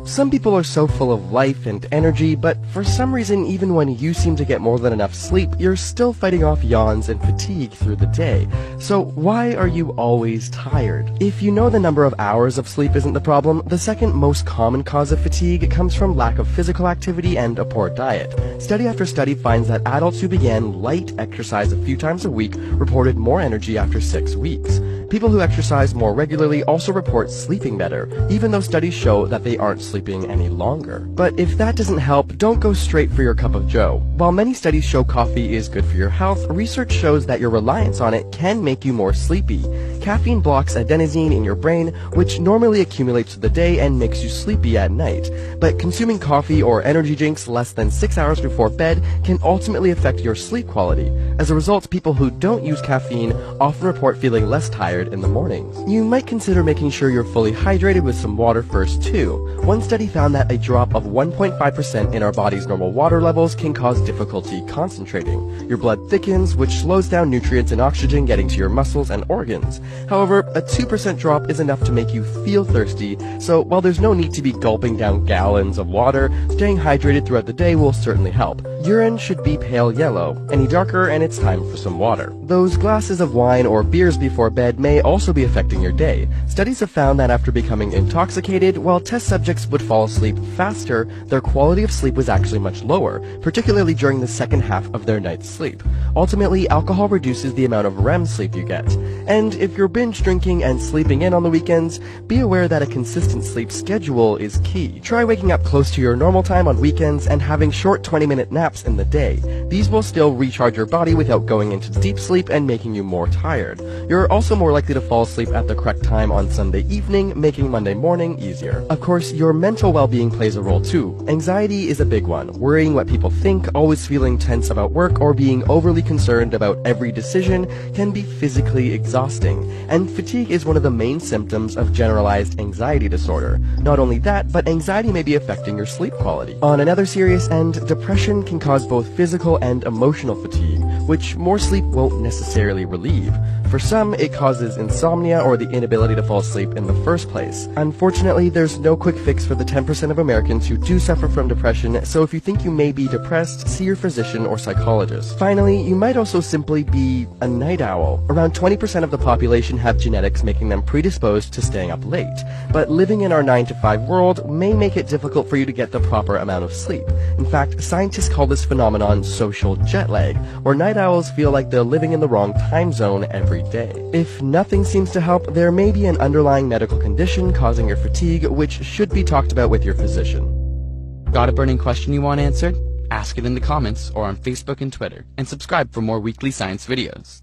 Some people are so full of life and energy, but for some reason, even when you seem to get more than enough sleep, you're still fighting off yawns and fatigue through the day. So why are you always tired? If you know the number of hours of sleep isn't the problem, the second most common cause of fatigue comes from lack of physical activity and a poor diet. Study after study finds that adults who began light exercise a few times a week reported more energy after 6 weeks. People who exercise more regularly also report sleeping better, even though studies show that they aren't sleeping any longer. But if that doesn't help, don't go straight for your cup of joe. While many studies show coffee is good for your health, research shows that your reliance on it can make you more sleepy. Caffeine blocks adenosine in your brain, which normally accumulates through the day and makes you sleepy at night. But consuming coffee or energy drinks less than 6 hours before bed can ultimately affect your sleep quality. As a result, people who don't use caffeine often report feeling less tired in the mornings. You might consider making sure you're fully hydrated with some water first too. One study found that a drop of 1.5% in our body's normal water levels can cause difficulty concentrating. Your blood thickens, which slows down nutrients and oxygen getting to your muscles and organs. However, a 2% drop is enough to make you feel thirsty, so while there's no need to be gulping down gallons of water, staying hydrated throughout the day will certainly help. Urine should be pale yellow. Any darker and it's time for some water. Those glasses of wine or beers before bed may also be affecting your day. Studies have found that after becoming intoxicated, while test subjects would fall asleep faster, their quality of sleep was actually much lower, particularly during the second half of their night's sleep. Ultimately, alcohol reduces the amount of REM sleep you get. And if you're binge drinking and sleeping in on the weekends, be aware that a consistent sleep schedule is key. Try waking up close to your normal time on weekends and having short 20-minute naps in the day. These will still recharge your body without going into deep sleep and making you more tired. You're also more likely to fall asleep at the correct time on Sunday evening, making Monday morning easier. Of course, your mental well-being plays a role too. Anxiety is a big one. Worrying what people think, always feeling tense about work, or being overly concerned about every decision can be physically exhausting. And fatigue is one of the main symptoms of generalized anxiety disorder. Not only that, but anxiety may be affecting your sleep quality. On another serious end, depression can cause both physical and emotional fatigue, which more sleep won't necessarily relieve. For some, it causes insomnia or the inability to fall asleep in the first place. Unfortunately, there's no quick fix for the 10% of Americans who do suffer from depression, so if you think you may be depressed, see your physician or psychologist. Finally, you might also simply be a night owl. Around 20% of the population have genetics making them predisposed to staying up late, but living in our 9-to-5 world may make it difficult for you to get the proper amount of sleep. In fact, scientists call this phenomenon social jet lag, where night owls feel like they're living in the wrong time zone every day. If nothing seems to help, there may be an underlying medical condition causing your fatigue, which should be talked about with your physician. Got a burning question you want answered? Ask it in the comments or on Facebook and Twitter, and subscribe for more weekly science videos.